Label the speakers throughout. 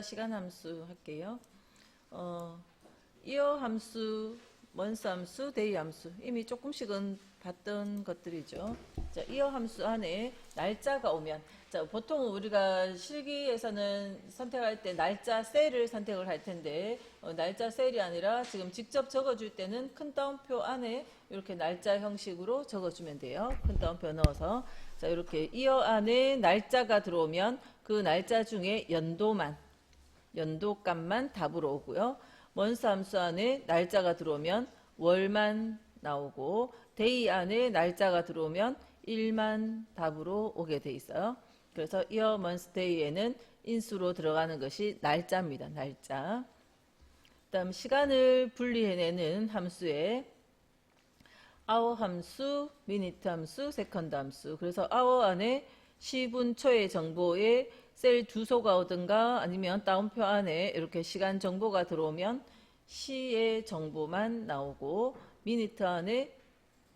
Speaker 1: 시간 함수 할게요. 이어 함수, 먼스 함수, 데이 함수 이미 조금씩은 봤던 것들이죠. 자, 이어 함수 안에 날짜가 오면, 자, 보통 우리가 실기에서는 선택할 때 날짜 셀을 선택을 할 텐데, 날짜 셀이 아니라 지금 직접 적어줄 때는 큰 따옴표 안에 이렇게 날짜 형식으로 적어주면 돼요. 큰 따옴표 넣어서. 자, 이렇게 이어 안에 날짜가 들어오면 그 날짜 중에 연도값만 답으로 오고요. 먼스 함수 안에 날짜가 들어오면 월만 나오고, 데이 안에 날짜가 들어오면 일만 답으로 오게 돼 있어요. 그래서 이어 먼스 데이에는 인수로 들어가는 것이 날짜입니다. 날짜. 그다음 시간을 분리해내는 함수에 hour 함수, minute 함수, second 함수. 그래서 hour 안에 시분 초의 정보에 셀 주소가 오든가 아니면 따옴표 안에 이렇게 시간 정보가 들어오면 시의 정보만 나오고, 미니트 안에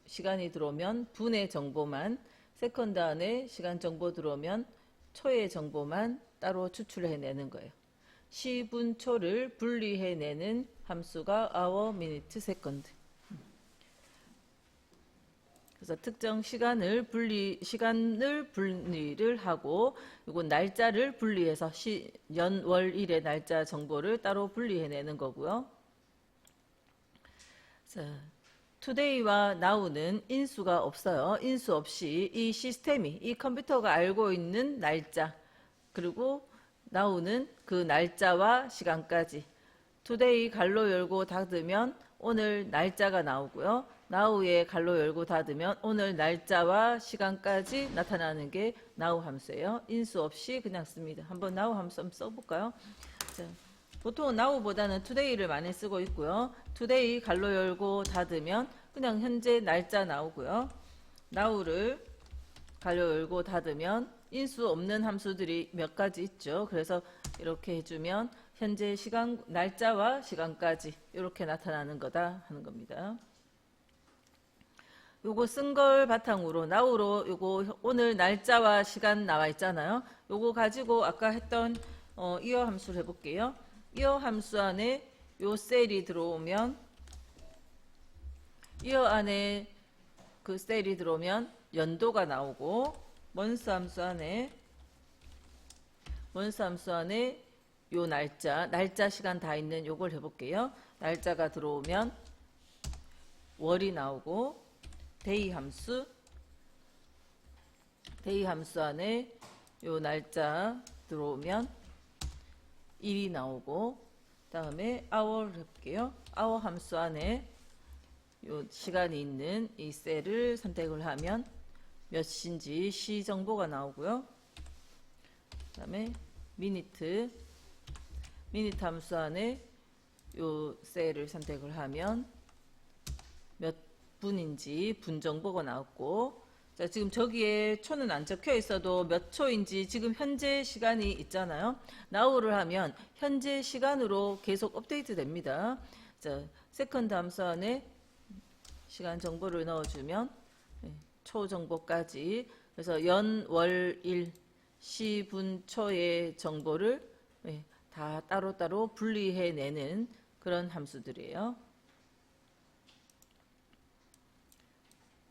Speaker 1: 시간이 들어오면 분의 정보만, 세컨드 안에 시간 정보 들어오면 초의 정보만 따로 추출해내는 거예요. 시분 초를 분리해내는 함수가 hour, minute, second. 그래서 특정 시간을 분리를 하고, 이거 날짜를 분리해서 연, 월, 일의 날짜 정보를 따로 분리해내는 거고요. 자, today와 now는 인수가 없어요. 인수 없이 이 시스템이, 이 컴퓨터가 알고 있는 날짜, 그리고 now는 그 날짜와 시간까지. today 갈로 열고 닫으면 오늘 날짜가 나오고요. now에 갈로 열고 닫으면 오늘 날짜와 시간까지 나타나는 게 now 함수예요. 인수 없이 그냥 씁니다. 한번 now 함수 한번 써볼까요? 자, 보통 now보다는 today를 많이 쓰고 있고요. today 갈로 열고 닫으면 그냥 현재 날짜 나오고요. now를 갈로 열고 닫으면 인수 없는 함수들이 몇 가지 있죠. 그래서 이렇게 해주면 현재 시간, 날짜와 시간까지 이렇게 나타나는 거다 하는 겁니다. 요거 쓴 걸 바탕으로 now로 요거 오늘 날짜와 시간 나와 있잖아요. 요거 가지고 아까 했던 이어 함수를 해볼게요. 이어 함수 안에 요 셀이 들어오면, 이어 안에 그 셀이 들어오면 연도가 나오고, 먼스 함수 안에 요 날짜 시간 다 있는 요걸 해볼게요. 날짜가 들어오면 월이 나오고, 데이 함수 안에 요 날짜 들어오면 일이 나오고, 다음에 hour를 해볼게요. hour 함수 안에 요 시간이 있는 이 셀을 선택을 하면 몇 시인지 시 정보가 나오고요. 다음에 minute 함수 안에 요 셀을 선택을 하면 몇 분인지 분 정보가 나왔고, 자, 지금 저기에 초는 안 적혀 있어도 몇 초인지 지금 현재 시간이 있잖아요. now를 하면 현재 시간으로 계속 업데이트 됩니다. 자, 세컨드 함수 안에 시간 정보를 넣어주면 초 정보까지, 그래서 연, 월, 일, 시, 분, 초의 정보를 다 따로따로 분리해내는 그런 함수들이에요.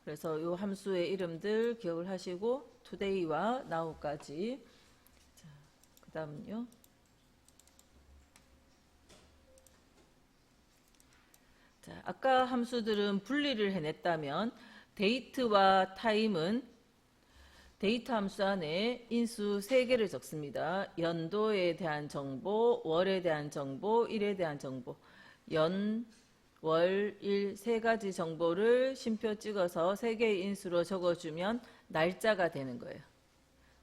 Speaker 1: 그래서 이 함수의 이름들 기억을 하시고 today와 now까지. 자, 그 다음은요. 자, 아까 함수들은 분리를 해냈다면 date와 time은 데이트 함수 안에 인수 3개를 적습니다. 연도에 대한 정보, 월에 대한 정보, 일에 대한 정보. 연, 월, 일 3가지 정보를 쉼표 찍어서 3개의 인수로 적어주면 날짜가 되는 거예요.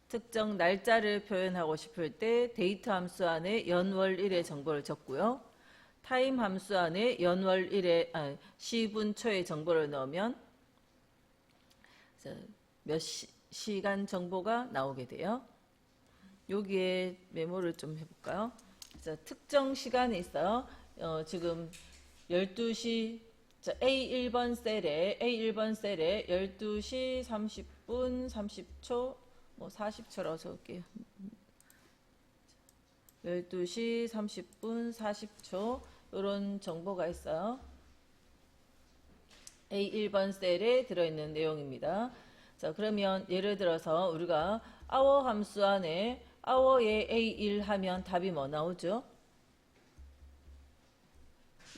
Speaker 1: 특정 날짜를 표현하고 싶을 때 데이트 함수 안에 연, 월, 일의 정보를 적고요. 타임 함수 안에 연, 월, 일의 시분, 초의 정보를 넣으면 몇 시간 정보가 나오게 돼요. 여기에 메모를 좀 해볼까요? 자, 특정 시간이 있어요. 지금 12시, 자, A1번 셀에 12시 30분 30초, 뭐 40초라고 적을게요. 12시 30분 40초 이런 정보가 있어요. A1번 셀에 들어있는 내용입니다. 자, 그러면 예를 들어서 우리가 hour 함수 안에 hour에 A1 하면 답이 뭐 나오죠?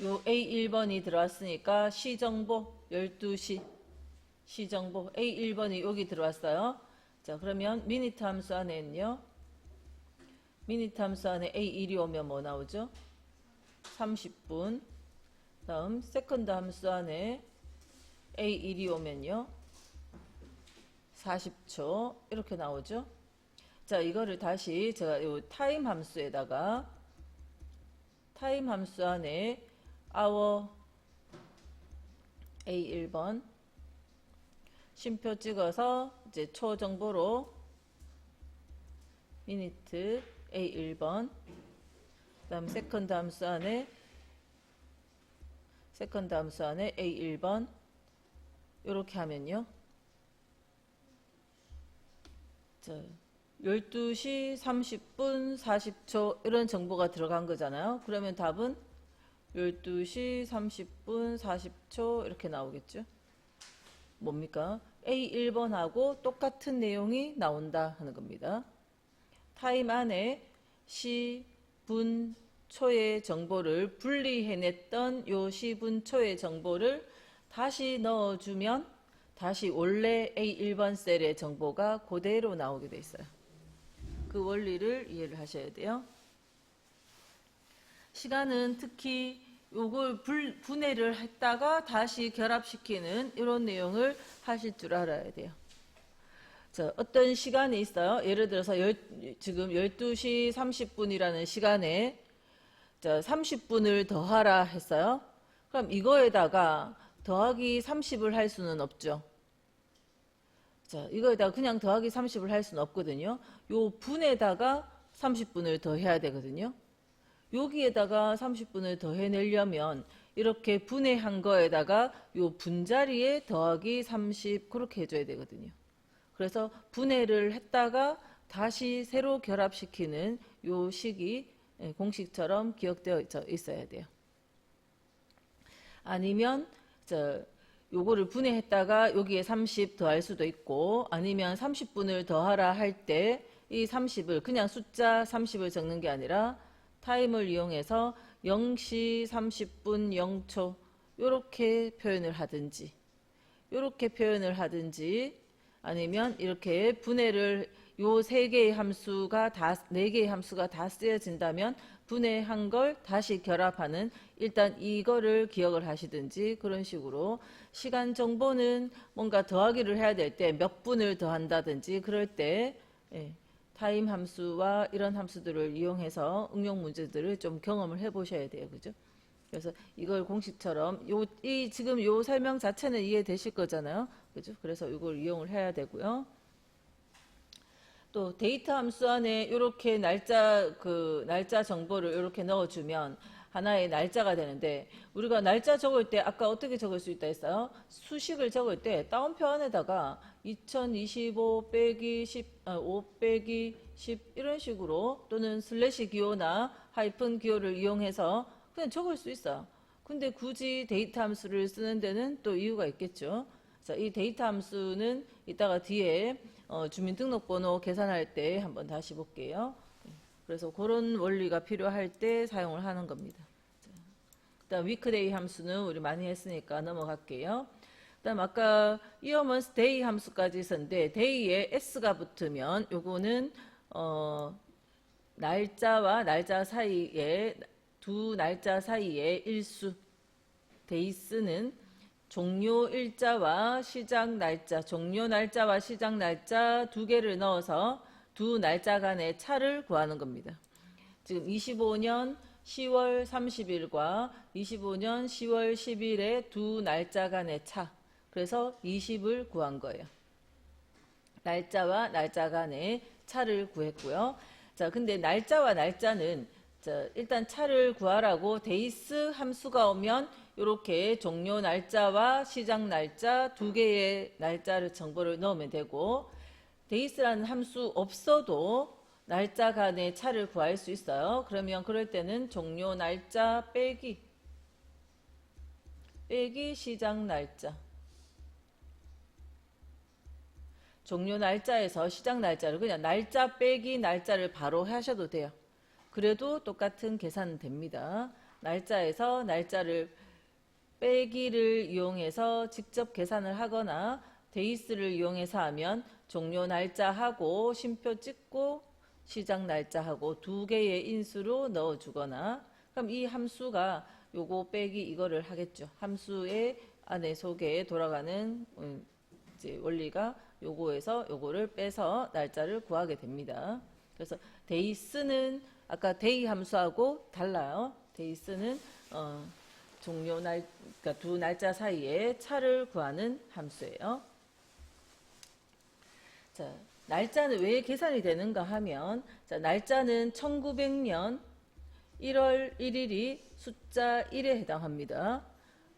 Speaker 1: 요 A1번이 들어왔으니까 시정보 12시 시정보 A1번이 여기 들어왔어요. 자, 그러면 미니트 함수 안에는요. 미니트 함수 안에 A1이 오면 뭐 나오죠? 30분. 다음 세컨드 함수 안에 A1이 오면요. 40초 이렇게 나오죠. 자, 이거를 다시 제가 요 타임 함수에다가 타임 함수 안에 hour A1번 쉼표 찍어서 이제 초 정보로 미니트 A1번 그다음 세컨드 함수 안에 A1번 이렇게 하면요. 자, 12시 30분 40초 이런 정보가 들어간 거잖아요. 그러면 답은 12시 30분 40초 이렇게 나오겠죠. 뭡니까? A1번하고 똑같은 내용이 나온다 하는 겁니다. 타임 안에 시, 분, 초의 정보를 분리해냈던 요 시, 분, 초의 정보를 다시 넣어주면 다시 원래 A1번 셀의 정보가 그대로 나오게 돼 있어요. 그 원리를 이해를 하셔야 돼요. 시간은 특히 요걸 분해를 했다가 다시 결합시키는 이런 내용을 하실 줄 알아야 돼요. 자, 어떤 시간이 있어요. 예를 들어서 지금 12시 30분이라는 시간에 자, 30분을 더하라 했어요. 그럼 이거에다가 더하기 30을 할 수는 없죠. 자, 이거에다가 그냥 더하기 30을 할 수는 없거든요. 요 분에다가 30분을 더 해야 되거든요. 여기에다가 30분을 더 해내려면 이렇게 분해한 거에다가 요 분자리에 더하기 30 그렇게 해줘야 되거든요. 그래서 분해를 했다가 다시 새로 결합시키는 요 식이 공식처럼 기억되어 있어야 돼요. 아니면 요거를 분해했다가 여기에 30 더할 수도 있고 아니면 30분을 더하라 할 때 이 30을 그냥 숫자 30을 적는 게 아니라 타임을 이용해서 0시 30분 0초 요렇게 표현을 하든지 아니면 이렇게 분해를 요 세 개의 함수가 네 개의 함수가 다 쓰여진다면 분해한 걸 다시 결합하는 일단 이거를 기억을 하시든지 그런 식으로 시간 정보는 뭔가 더하기를 해야 될 때 몇 분을 더한다든지 그럴 때 타임 함수와 이런 함수들을 이용해서 응용 문제들을 좀 경험을 해 보셔야 돼요. 그죠? 그래서 이걸 공식처럼 지금 요 설명 자체는 이해되실 거잖아요. 그죠? 그래서 이걸 이용을 해야 되고요. 또 데이터 함수 안에 이렇게 날짜 정보를 이렇게 넣어주면 하나의 날짜가 되는데 우리가 날짜 적을 때 아까 어떻게 적을 수 있다 했어요? 수식을 적을 때 따옴표 안에다가 2025 빼기 10, 5 빼기 10 이런 식으로 또는 슬래시 기호나 하이픈 기호를 이용해서 그냥 적을 수 있어요. 근데 굳이 데이터 함수를 쓰는 데는 또 이유가 있겠죠. 자, 이 데이터 함수는 이따가 뒤에 주민등록번호 계산할 때 한번 다시 볼게요. 그래서 그런 원리가 필요할 때 사용을 하는 겁니다. 그다음 위크데이 함수는 우리 많이 했으니까 넘어갈게요. 그다음 아까 이어먼스 데이 함수까지 있었는데 데이에 s가 붙으면 요거는 날짜와 날짜 사이에 두 날짜 사이에 일수 데이스는 종료 일자와 시작 날짜, 종료 날짜와 시작 날짜 두 개를 넣어서 두 날짜 간의 차를 구하는 겁니다. 지금 25년 10월 30일과 25년 10월 10일의 두 날짜 간의 차. 그래서 20을 구한 거예요. 날짜와 날짜 간의 차를 구했고요. 자, 근데 날짜와 날짜는 일단 차를 구하라고 데이스 함수가 오면 이렇게 종료 날짜와 시작 날짜 두 개의 날짜를 정보를 넣으면 되고 데이스라는 함수 없어도 날짜 간의 차를 구할 수 있어요. 그러면 그럴 때는 종료 날짜 빼기 시작 날짜. 종료 날짜에서 시작 날짜를 그냥 날짜 빼기 날짜를 바로 하셔도 돼요. 그래도 똑같은 계산은 됩니다. 날짜에서 날짜를 빼기를 이용해서 직접 계산을 하거나 데이스를 이용해서 하면 종료 날짜하고 쉼표 찍고 시작 날짜하고 두 개의 인수로 넣어주거나, 그럼 이 함수가 요거 빼기 이거를 하겠죠. 함수의 안에 속에 돌아가는 이제 원리가 요거에서 요거를 빼서 날짜를 구하게 됩니다. 그래서 데이스는 아까 데이 함수하고 달라요. 데이스는 종료 그러니까 두 날짜 사이에 차를 구하는 함수예요. 자, 날짜는 왜 계산이 되는가 하면, 자, 날짜는 1900년 1월 1일이 숫자 1에 해당합니다.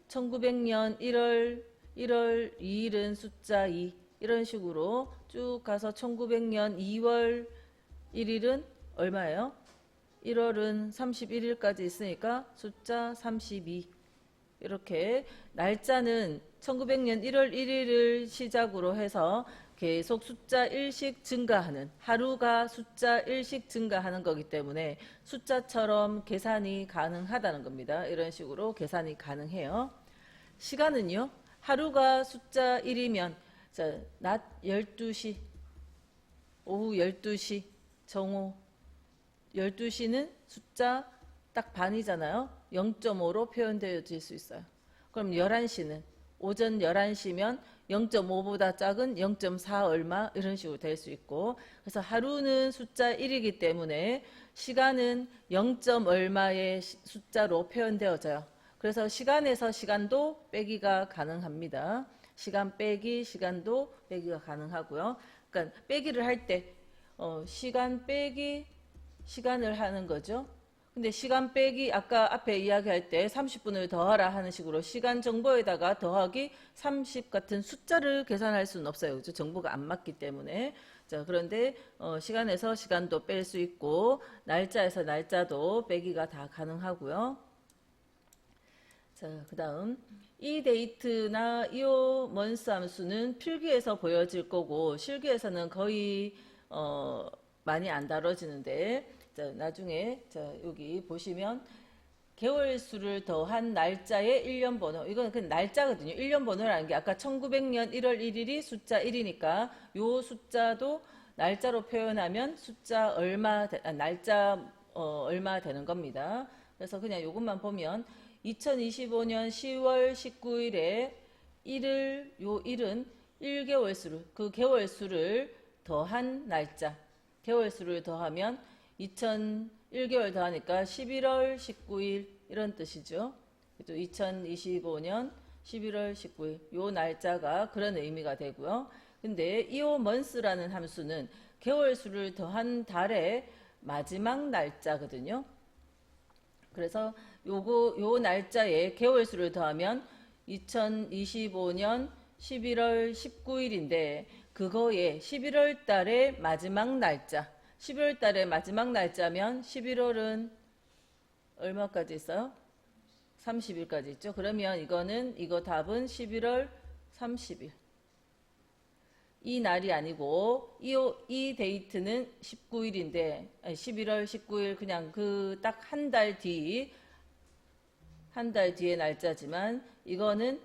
Speaker 1: 1900년 1월 2일은 숫자 2, 이런 식으로 쭉 가서 1900년 2월 1일은 얼마예요? 1월은 31일까지 있으니까 숫자 32. 이렇게 날짜는 1900년 1월 1일을 시작으로 해서 계속 숫자 1씩 증가하는, 하루가 숫자 1씩 증가하는 거기 때문에 숫자처럼 계산이 가능하다는 겁니다. 이런 식으로 계산이 가능해요. 시간은요, 하루가 숫자 1이면 자, 낮 12시, 오후 12시, 정오 12시는 숫자 딱 반이잖아요. 0.5로 표현되어질 수 있어요. 그럼 11시는 오전 11시면 0.5보다 작은 0.4 얼마 이런 식으로 될 수 있고, 그래서 하루는 숫자 1이기 때문에 시간은 0. 얼마의 숫자로 표현되어져요. 그래서 시간에서 시간도 빼기가 가능합니다. 시간 빼기 시간도 빼기가 가능하고요. 그러니까 빼기를 할 때 시간 빼기 시간을 하는 거죠. 근데 시간 빼기 아까 앞에 이야기할 때 30분을 더하라 하는 식으로 시간 정보에다가 더하기 30 같은 숫자를 계산할 수는 없어요. 그죠? 정보가 안 맞기 때문에. 자, 그런데 시간에서 시간도 뺄 수 있고 날짜에서 날짜도 빼기가 다 가능하고요. 자, 그다음 이 데이트나 이오 먼스 함수는 필기에서 보여질 거고 실기에서는 거의 많이 안 다뤄지는데, 자, 나중에 자, 여기 보시면 개월 수를 더한 날짜의 1년 번호, 이건 그 날짜거든요. 1년 번호라는 게 아까 1900년 1월 1일이 숫자 1이니까 요 숫자도 날짜로 표현하면 숫자 얼마 날짜 얼마 되는 겁니다. 그래서 그냥 요것만 보면 2025년 10월 19일에 요 1은 1개월 수를, 그 개월 수를 더한 날짜, 개월 수를 더하면 1개월 더하니까 11월 19일 이런 뜻이죠. 2025년 11월 19일 요 날짜가 그런 의미가 되고요. 근데 이오 먼스라는 함수는 개월 수를 더한 달의 마지막 날짜거든요. 그래서 요 날짜에 개월 수를 더하면 2025년 11월 19일인데 그거에 11월 달의 마지막 날짜, 11월 달의 마지막 날짜면 11월은 얼마까지 있어요? 30일까지 있죠. 그러면 이거 답은 11월 30일. 이 날이 아니고 이 데이트는 19일인데 11월 19일 그냥 그 딱 한 달 뒤의 날짜지만 이거는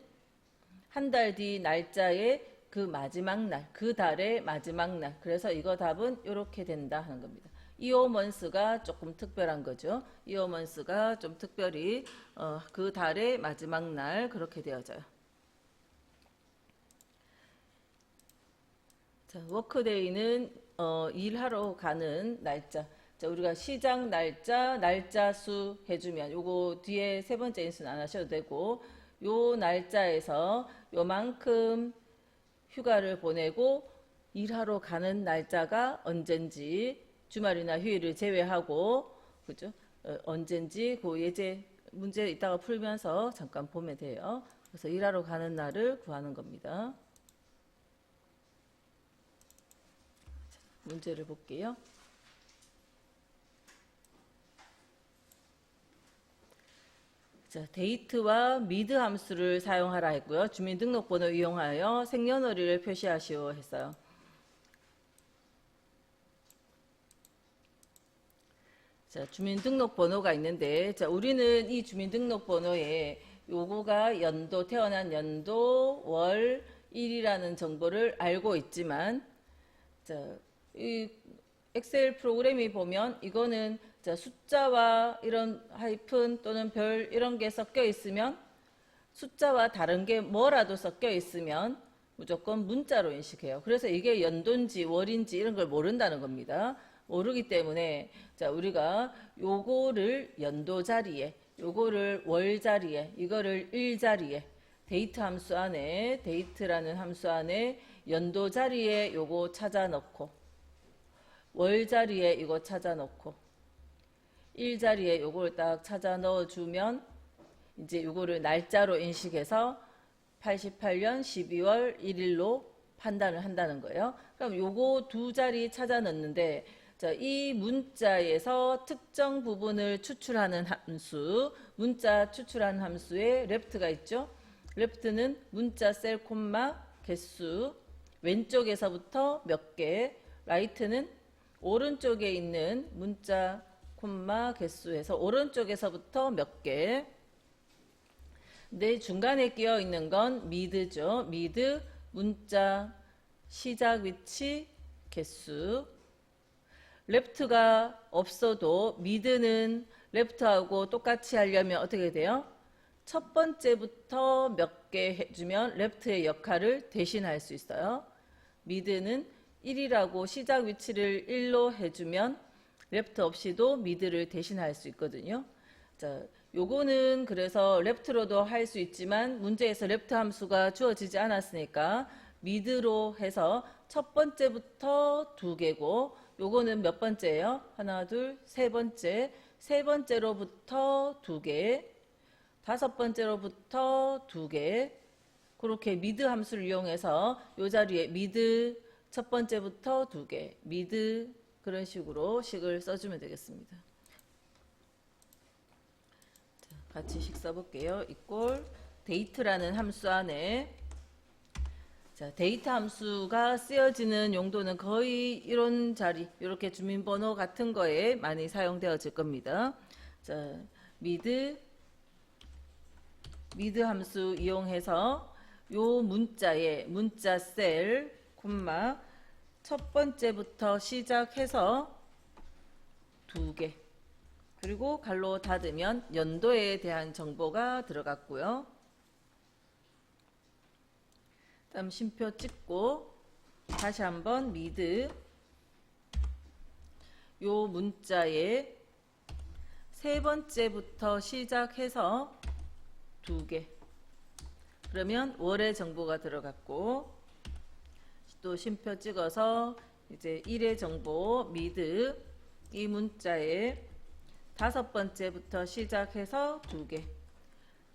Speaker 1: 한 달 뒤 날짜의 그 마지막 날, 그 달의 마지막 날. 그래서 이거 답은 이렇게 된다 하는 겁니다. 이오먼스가 조금 특별한 거죠. 이오먼스가 좀 특별히 그 달의 마지막 날 그렇게 되어져요. 자, 워크데이는 일하러 가는 날짜. 자, 우리가 시작 날짜, 날짜 수 해주면 요거 뒤에 세 번째 인수는 안 하셔도 되고 요 날짜에서 요만큼 휴가를 보내고 일하러 가는 날짜가 언젠지 주말이나 휴일을 제외하고 그죠? 언젠지 그 예제 문제 이따가 풀면서 잠깐 보면 돼요. 그래서 일하러 가는 날을 구하는 겁니다. 문제를 볼게요. 자, 데이트와 미드 함수를 사용하라 했고요. 주민등록번호 이용하여 생년월일을 표시하시오 했어요. 자, 주민등록번호가 있는데, 자, 우리는 이 주민등록번호에 요거가 연도, 태어난 연도, 월, 일이라는 정보를 알고 있지만, 자, 이 엑셀 프로그램이 보면 이거는 자, 숫자와 이런 하이픈 또는 별 이런 게 섞여 있으면, 숫자와 다른 게 뭐라도 섞여 있으면 무조건 문자로 인식해요. 그래서 이게 연도인지 월인지 이런 걸 모른다는 겁니다. 모르기 때문에 자, 우리가 요거를 연도 자리에, 요거를 월 자리에, 이거를 일 자리에, 데이트 함수 안에, 데이트라는 함수 안에 연도 자리에 요거 찾아 넣고, 월 자리에 이거 찾아 넣고, 일 자리에 요걸 딱 찾아 넣어주면 이제 요거를 날짜로 인식해서 88년 12월 1일로 판단을 한다는 거예요. 그럼 요거 두 자리 찾아 넣는데, 자, 이 문자에서 특정 부분을 추출하는 함수, 문자 추출하는 함수에 left가 있죠. left는 문자 셀 콤마 개수, 왼쪽에서부터 몇 개, right는 오른쪽에 있는 문자 콤마 개수에서 오른쪽에서부터 몇 개. 네, 중간에 끼어 있는 건 mid죠. mid, 문자 시작 위치 개수. left가 없어도 mid는 left하고 똑같이 하려면 어떻게 돼요? 첫 번째부터 몇 개 해주면 left의 역할을 대신할 수 있어요. mid는 1이라고 시작 위치를 1로 해주면 left 없이도 mid를 대신할 수 있거든요. 자, 요거는 그래서 left로도 할 수 있지만 문제에서 left 함수가 주어지지 않았으니까 mid로 해서 첫 번째부터 두 개고, 요거는 몇 번째예요? 하나, 둘, 세 번째. 세 번째로부터 두 개, 다섯 번째로부터 두 개. 그렇게 mid 함수를 이용해서 요 자리에 mid 첫 번째부터 두 개, mid 그런 식으로 식을 써주면 되겠습니다. 자, 같이 식 써볼게요. equal date라는 함수 안에, 자, 데이터 함수가 쓰여지는 용도는 거의 이런 자리, 이렇게 주민번호 같은 거에 많이 사용되어질 겁니다. 자, mid 함수 이용해서 요 문자에 문자 셀 콤마 첫 번째부터 시작해서 두 개, 그리고 갈로 닫으면 연도에 대한 정보가 들어갔고요. 다음 쉼표 찍고 다시 한번 mid 요 문자에 세 번째부터 시작해서 두 개, 그러면 월의 정보가 들어갔고, 또 쉼표 찍어서 이제 1의 정보 mid 이 문자에 다섯 번째부터 시작해서 두 개,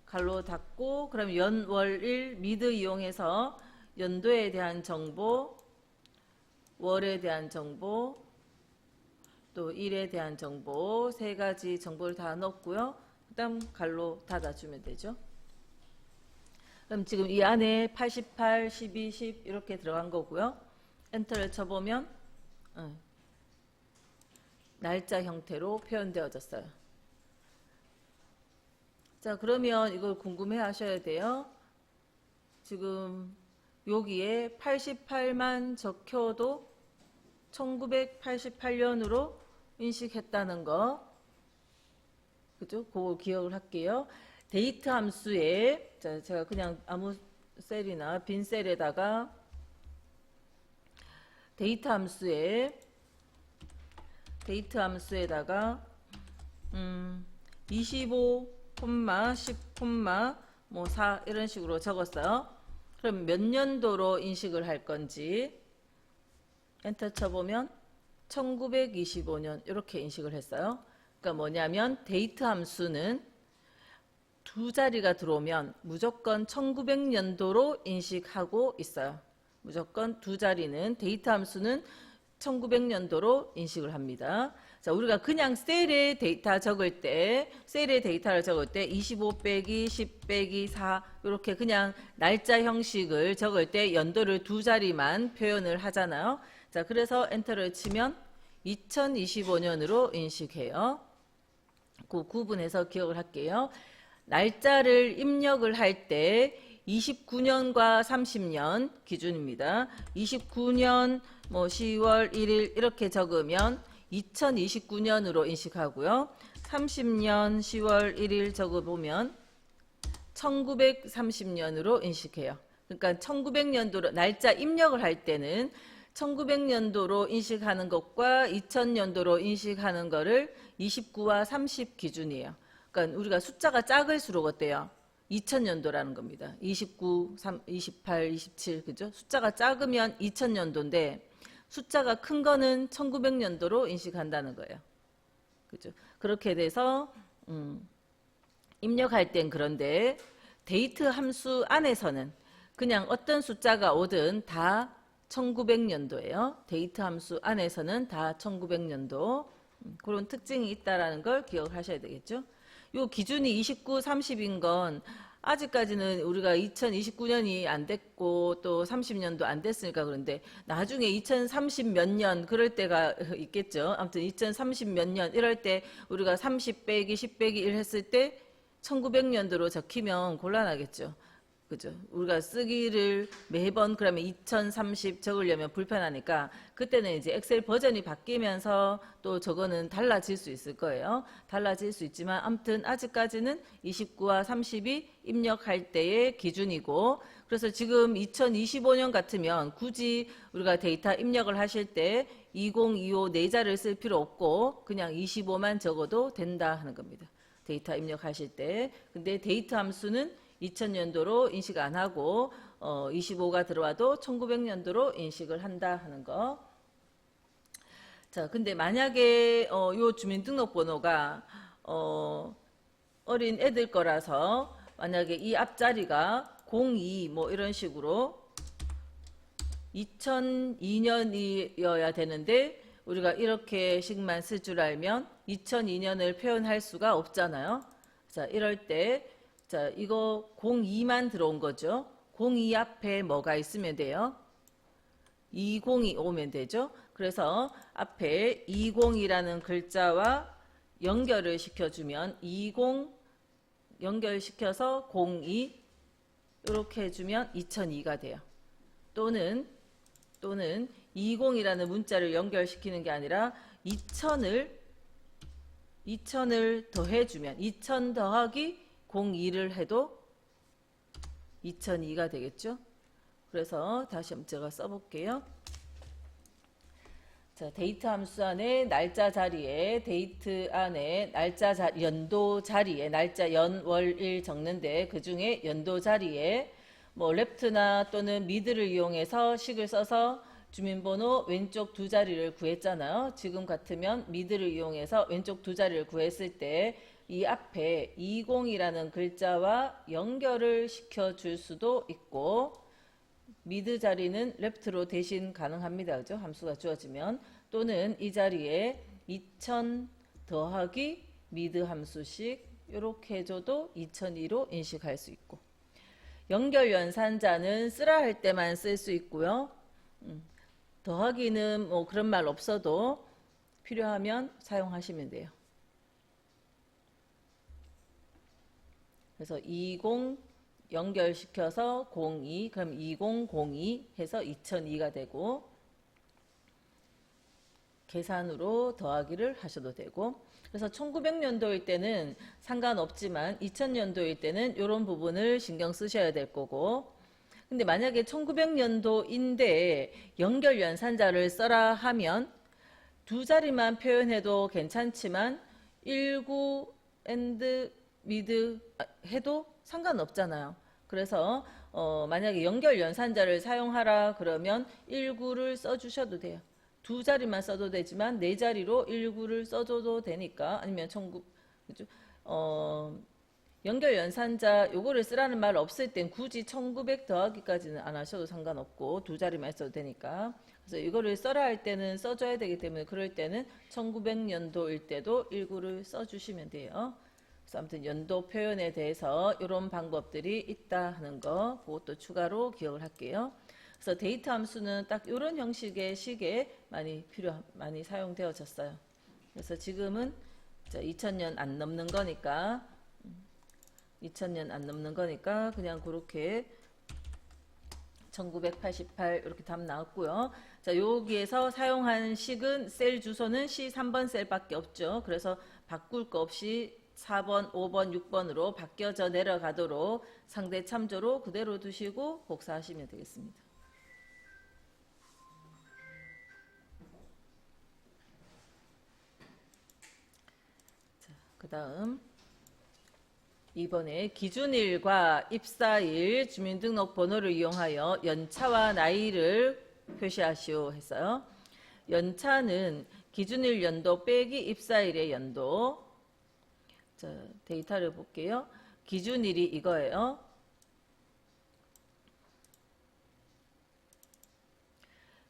Speaker 1: 갈로 닫고, 그럼 연, 월, 일 mid 이용해서 연도에 대한 정보, 월에 대한 정보, 또 일에 대한 정보, 세 가지 정보를 다 넣었고요. 그 다음 갈로 닫아주면 되죠. 그럼 지금 이 안에 88, 12, 10 이렇게 들어간 거고요. 엔터를 쳐보면 날짜 형태로 표현되어졌어요. 자, 그러면 이걸 궁금해 하셔야 돼요. 지금 여기에 88만 적혀도 1988년으로 인식했다는 거, 그죠? 그거 기억을 할게요. 데이트 함수에, 자, 제가 그냥 아무 셀이나 빈 셀에다가 데이트 함수에다가 25, 10, 뭐 4 이런 식으로 적었어요. 그럼 몇 년도로 인식을 할 건지 엔터 쳐보면 1925년 이렇게 인식을 했어요. 그러니까 뭐냐면 데이트 함수는 두 자리가 들어오면 무조건 1900년도로 인식하고 있어요. 무조건 두 자리는 데이트 함수는 1900년도로 인식을 합니다. 자, 우리가 그냥 셀에 데이터 적을 때, 셀의 데이터를 적을 때 25 빼기 10 빼기 4 이렇게 그냥 날짜 형식을 적을 때 연도를 두 자리만 표현을 하잖아요. 자, 그래서 엔터를 치면 2025년으로 인식해요. 그 구분해서 기억을 할게요. 날짜를 입력을 할 때 29년과 30년 기준입니다. 29년 뭐 10월 1일 이렇게 적으면 2029년으로 인식하고요. 30년 10월 1일 적어보면 1930년으로 인식해요. 그러니까 1900년도로 날짜 입력을 할 때는 1900년도로 인식하는 것과 2000년도로 인식하는 거를 29와 30 기준이에요. 그러니까 우리가 숫자가 작을수록 어때요? 2000년도라는 겁니다. 29, 28, 27 그죠? 숫자가 작으면 2000년도인데 숫자가 큰 거는 1900년도로 인식한다는 거예요. 그죠? 그렇게 돼서 입력할 땐 그런데 데이트 함수 안에서는 그냥 어떤 숫자가 오든 다 1900년도예요. 데이트 함수 안에서는 다 1900년도. 그런 특징이 있다라는 걸 기억하셔야 되겠죠. 요 기준이 29, 30인 건 아직까지는 우리가 2029년이 안 됐고 또 30년도 안 됐으니까 그런데 나중에 2030 몇 년 그럴 때가 있겠죠. 아무튼 2030 몇 년 이럴 때 우리가 30 빼기 10 빼기 1 했을 때 1900년도로 적히면 곤란하겠죠. 그죠? 우리가 쓰기를 매번 그러면 2030 적으려면 불편하니까 그때는 이제 엑셀 버전이 바뀌면서 또 저거는 달라질 수 있을 거예요. 달라질 수 있지만 아무튼 아직까지는 29와 30이 입력할 때의 기준이고 그래서 지금 2025년 같으면 굳이 우리가 데이터 입력을 하실 때 2025 네자를 쓸 필요 없고 그냥 25만 적어도 된다 하는 겁니다. 데이터 입력하실 때. 근데 데이트 함수는 2000년도로 인식 안 하고 25가 들어와도 1900년도로 인식을 한다 하는 거. 자, 근데 만약에 요 주민등록번호가 어린 애들 거라서 만약에 이 앞자리가 02 뭐 이런 식으로 2002년이어야 되는데 우리가 이렇게씩만 쓸 줄 알면 2002년을 표현할 수가 없잖아요. 자, 이럴 때 자, 이거 02만 들어온 거죠. 02 앞에 뭐가 있으면 돼요? 20이 오면 되죠. 그래서 앞에 20이라는 글자와 연결을 시켜주면 20 연결시켜서 02 이렇게 해주면 2002가 돼요. 또는 20이라는 문자를 연결시키는 게 아니라 2000을 더해주면 2000 더하기 02를 해도 2002가 되겠죠. 그래서 다시 한번 제가 써볼게요. 자, 데이트 함수 안에 날짜 자리에 데이트 안에 연도 자리에 날짜 연월일 적는데 그 중에 연도 자리에 뭐 레프트나 또는 미드를 이용해서 식을 써서 주민번호 왼쪽 두 자리를 구했잖아요. 지금 같으면 미드를 이용해서 왼쪽 두 자리를 구했을 때 이 앞에 20이라는 글자와 연결을 시켜줄 수도 있고 미드 자리는 레프트로 대신 가능합니다. 그죠? 함수가 주어지면 또는 이 자리에 2000 더하기 미드 함수식 이렇게 해줘도 2002로 인식할 수 있고 연결 연산자는 쓰라 할 때만 쓸 수 있고요. 더하기는 뭐 그런 말 없어도 필요하면 사용하시면 돼요. 그래서 20 연결시켜서 02 그럼 2002 해서 2002가 되고 계산으로 더하기를 하셔도 되고 그래서 1900년도일 때는 상관없지만 2000년도일 때는 이런 부분을 신경 쓰셔야 될 거고 근데 만약에 1900년도인데 연결 연산자를 써라 하면 두 자리만 표현해도 괜찮지만 19 and mid 해도 상관없잖아요. 그래서 만약에 연결 연산자를 사용하라 그러면 19를 써주셔도 돼요. 두 자리만 써도 되지만 네 자리로 19를 써줘도 되니까 아니면 연결 연산자 요거를 쓰라는 말 없을 땐 굳이 1900 더하기까지는 안 하셔도 상관없고 두 자리만 써도 되니까 그래서 이거를 써라 할 때는 써줘야 되기 때문에 그럴 때는 1900년도일 때도 19를 써주시면 돼요. 그래서 아무튼 연도 표현에 대해서 이런 방법들이 있다 하는 거 그것도 추가로 기억을 할게요. 그래서 데이터 함수는 딱 이런 형식의 식에 많이 사용되어졌어요. 그래서 지금은 2000년 안 넘는 거니까 2000년 안 넘는 거니까 그냥 그렇게 1988 이렇게 답 나왔고요. 자, 여기에서 사용한 식은 셀 주소는 C3번 셀밖에 없죠. 그래서 바꿀 거 없이 4번, 5번, 6번으로 바뀌어져 내려가도록 상대 참조로 그대로 두시고 복사하시면 되겠습니다. 자, 그 다음 이번에 기준일과 입사일, 주민등록번호를 이용하여 연차와 나이를 표시하시오 했어요. 연차는 기준일 연도 빼기 입사일의 연도. 자, 데이터를 볼게요. 기준일이 이거예요.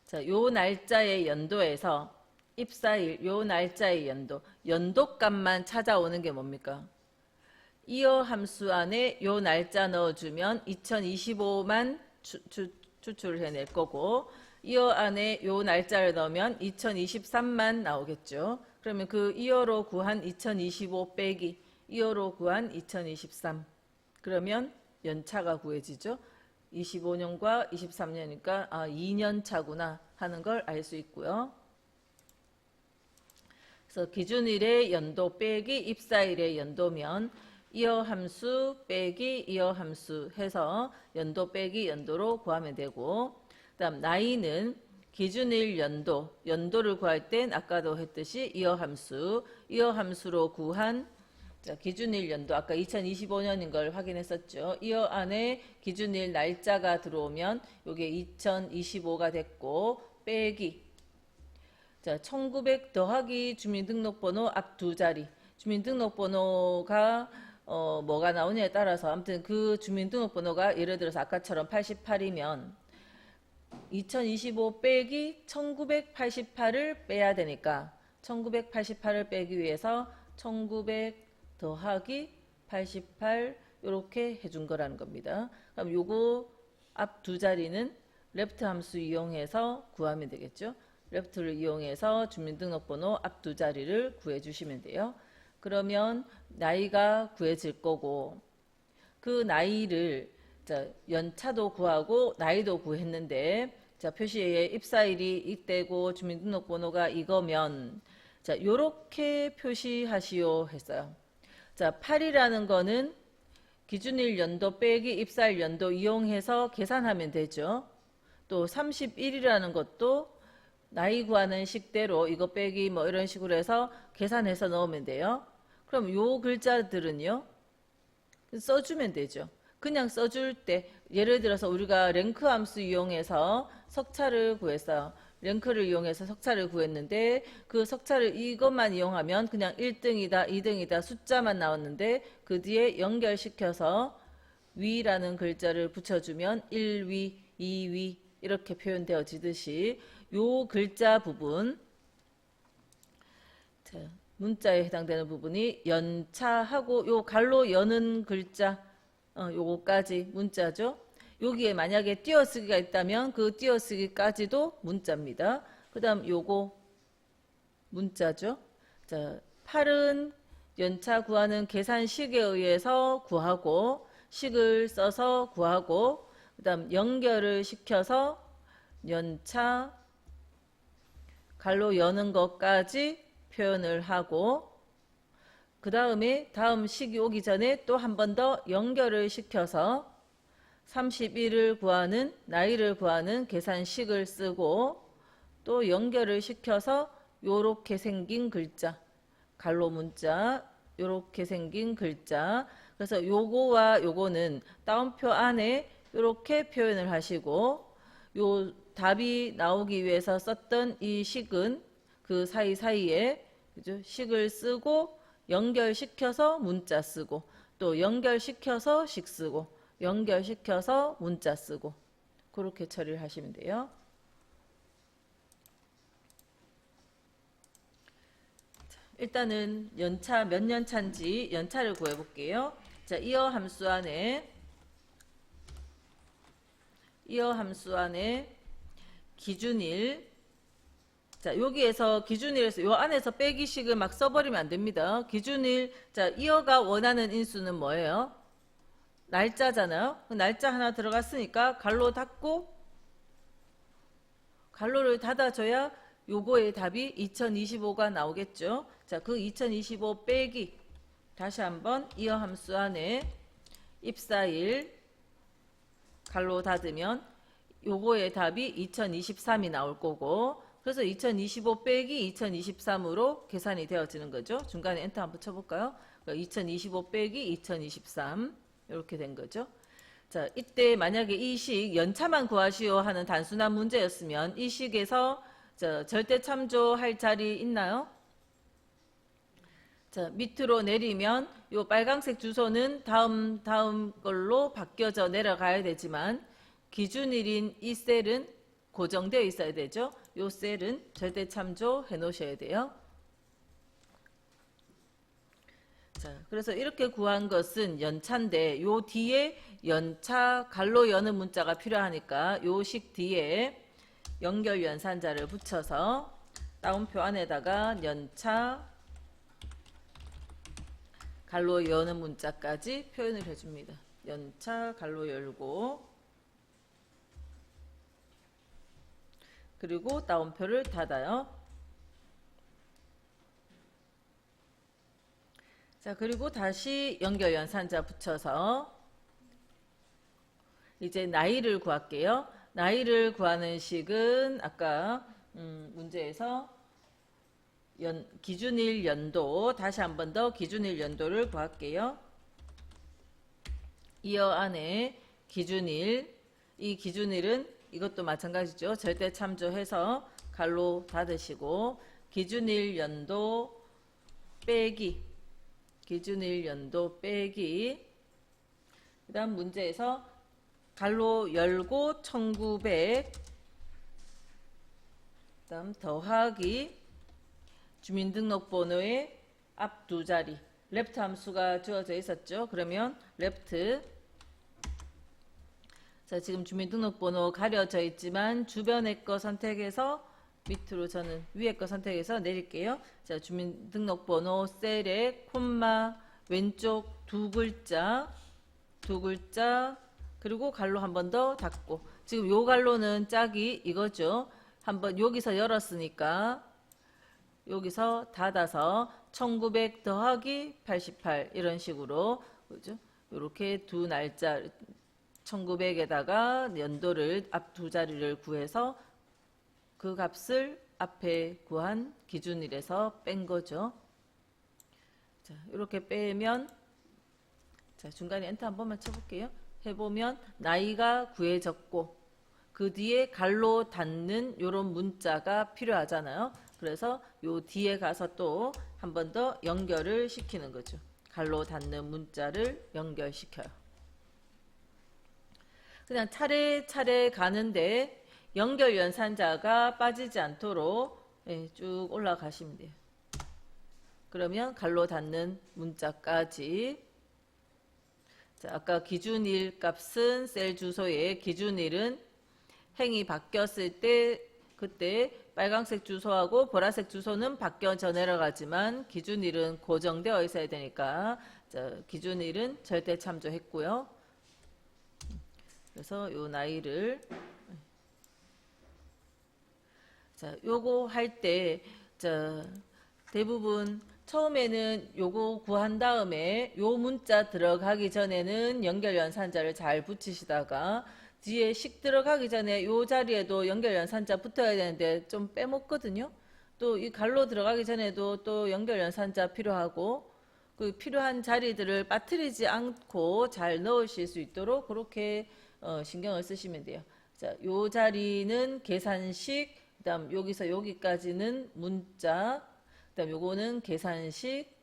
Speaker 1: 자, 요 날짜의 연도에서 입사일, 요 날짜의 연도값만 찾아오는 게 뭡니까? 이어 함수 안에 요 날짜 넣어주면 2025만 추출을 해낼 거고, 이어 안에 요 날짜를 넣으면 2023만 나오겠죠. 그러면 그 이어로 구한 2025 빼기 이어로 구한 2023. 그러면 연차가 구해지죠. 25년과 23년이니까 2년 차구나 하는 걸 알 수 있고요. 그래서 기준일의 연도 빼기 입사일의 연도면 이어 함수 빼기 이어 함수 해서 연도 빼기 연도로 구하면 되고, 그다음 나이는 기준일 연도를 구할 땐 아까도 했듯이 이어 함수로 구한 기준일 연도 아까 2025년인 걸 확인했었죠. 이어 안에 기준일 날짜가 들어오면 이게 2025가 됐고 빼기 1900 더하기 주민등록번호 앞 두 자리. 주민등록번호가 뭐가 나오냐에 따라서 아무튼 그 주민등록번호가 예를 들어서 아까처럼 88이면 2025 빼기 1988을 빼야 되니까 1988을 빼기 위해서 1900 더하기 88 이렇게 해준 거라는 겁니다. 그럼 요거 앞 두 자리는 레프트 함수 이용해서 구하면 되겠죠. 레프트를 이용해서 주민등록번호 앞 두 자리를 구해주시면 돼요. 그러면 나이가 구해질 거고 그 나이를 연차도 구하고 나이도 구했는데 표시에 입사일이 이때고 주민등록번호가 이거면 요렇게 표시하시오 했어요. 8이라는 거는 기준일 연도 빼기 입사일 연도 이용해서 계산하면 되죠. 또 31이라는 것도 나이 구하는 식대로 이거 빼기 뭐 이런 식으로 해서 계산해서 넣으면 돼요. 그럼 요 글자들은요 써주면 되죠. 그냥 써줄 때 예를 들어서 우리가 랭크 함수 이용해서 석차를 구했어요. 랭크를 이용해서 석차를 구했는데 그 석차를 이것만 이용하면 그냥 1등이다 2등이다 숫자만 나왔는데 그 뒤에 연결시켜서 위라는 글자를 붙여주면 1위 2위 이렇게 표현되어지듯이 요 글자 부분 문자에 해당되는 부분이 연차하고 요 갈로 여는 글자 요거까지 문자죠. 여기에 만약에 띄어쓰기가 있다면 그 띄어쓰기까지도 문자입니다. 그 다음 요거 문자죠. 8은 연차 구하는 계산식에 의해서 구하고 식을 써서 구하고 그 다음 연결을 시켜서 연차 갈로 여는 것까지 표현을 하고 그 다음에 다음 식이 오기 전에 또 한 번 더 연결을 시켜서 31을 구하는 나이를 구하는 계산식을 쓰고 또 연결을 시켜서 요렇게 생긴 글자 갈로 문자 요렇게 생긴 글자 그래서 요거와 요거는 따옴표 안에 요렇게 표현을 하시고 요 답이 나오기 위해서 썼던 이 식은 그 사이사이에 그죠? 식을 쓰고 연결시켜서 문자 쓰고 또 연결시켜서 식 쓰고 연결시켜서 문자 쓰고 그렇게 처리를 하시면 돼요. 일단은 연차 몇 년 차인지 연차를 구해 볼게요. 자, 이어 함수 안에 기준일. 자, 여기에서 기준일에서 요 안에서 빼기식을 막 써버리면 안 됩니다. 기준일. 자, 이어가 원하는 인수는 뭐예요? 날짜잖아요. 그 날짜 하나 들어갔으니까 갈로 닫고, 갈로를 닫아줘야 요거의 답이 2025가 나오겠죠. 자, 그 2025 빼기, 다시 한번 이어 함수 안에 입사일 갈로 닫으면 요거의 답이 2023이 나올 거고, 그래서 2025 빼기 2023으로 계산이 되어지는 거죠. 중간에 엔터 한번 쳐볼까요? 2025 빼기 2023 이렇게 된 거죠. 자, 이때 만약에 이 식 연차만 구하시오 하는 단순한 문제였으면 이 식에서 절대 참조할 자리 있나요? 자, 밑으로 내리면 요 빨강색 주소는 다음 걸로 바뀌어져 내려가야 되지만 기준일인 이 셀은 고정되어 있어야 되죠. 요 셀은 절대 참조해 놓으셔야 돼요. 자, 그래서 이렇게 구한 것은 연차인데 요 뒤에 연차 갈로 여는 문자가 필요하니까 요 식 뒤에 연결 연산자를 붙여서 따옴표 안에다가 연차 갈로 여는 문자까지 표현을 해줍니다. 연차 갈로 열고 그리고 따옴표를 닫아요. 자, 그리고 다시 연결 연산자 붙여서 이제 나이를 구할게요. 나이를 구하는 식은 아까 문제에서 기준일 연도, 다시 한 번 더 기준일 연도를 구할게요. 이어 안에 기준일, 이 기준일은 이것도 마찬가지죠. 절대 참조해서 갈로 닫으시고 기준일 연도 빼기, 기준일 연도 빼기, 그 다음 문제에서 갈로 열고 1900, 그 다음 더하기 주민등록번호의 앞 두 자리 레프트 함수가 주어져 있었죠. 그러면 레프트, 자, 지금 주민등록번호 가려져 있지만 주변의 거 선택해서 밑으로 저는 위에 거 선택해서 내릴게요. 자, 주민등록번호 셀에 콤마 왼쪽 두 글자 그리고 갈로 한 번 더 닫고, 지금 요 갈로는 짝이 이거죠. 한번 여기서 열었으니까 여기서 닫아서 1900 더하기 88 이런 식으로, 그죠? 이렇게 두 날짜 1900에다가 연도를 앞 두 자리를 구해서 그 값을 앞에 구한 기준일에서 뺀 거죠. 자, 이렇게 빼면, 자, 중간에 엔터 한 번만 쳐볼게요. 해보면 나이가 구해졌고 그 뒤에 갈로 닫는 요런 문자가 필요하잖아요. 그래서 요 뒤에 가서 또 한 번 더 연결을 시키는 거죠. 갈로 닫는 문자를 연결시켜요. 그냥 차례차례 가는데 연결 연산자가 빠지지 않도록 쭉 올라가시면 돼요. 그러면 갈로 닫는 문자까지. 자, 아까 기준일 값은 셀 주소에 기준일은 행이 바뀌었을 때 그때 빨간색 주소하고 보라색 주소는 바뀌어져 내려가지만 기준일은 고정되어 있어야 되니까, 자, 기준일은 절대 참조했고요. 그래서 요 나이를, 자, 요거 할 때, 자, 대부분 처음에는 요거 구한 다음에 요 문자 들어가기 전에는 연결 연산자를 잘 붙이시다가 뒤에 식 들어가기 전에 요 자리에도 연결 연산자 붙어야 되는데 좀 빼먹거든요. 또 이 갈로 들어가기 전에도 또 연결 연산자 필요하고, 그 필요한 자리들을 빠뜨리지 않고 잘 넣으실 수 있도록 그렇게 신경을 쓰시면 돼요. 자, 요 자리는 계산식, 그다음 여기서 여기까지는 문자, 그다음 요거는 계산식,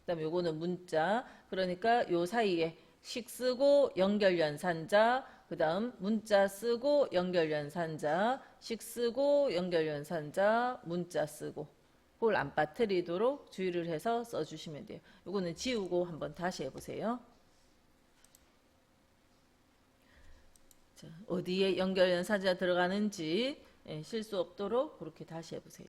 Speaker 1: 그다음 요거는 문자. 그러니까 요 사이에 식 쓰고 연결 연산자, 그다음 문자 쓰고 연결 연산자, 식 쓰고 연결 연산자, 문자 쓰고, 그걸 안 빠뜨리도록 주의를 해서 써주시면 돼요. 이거는 지우고 한번 다시 해보세요. 자, 어디에 연결 연사자 들어가는지 실수 없도록 그렇게 다시 해보세요.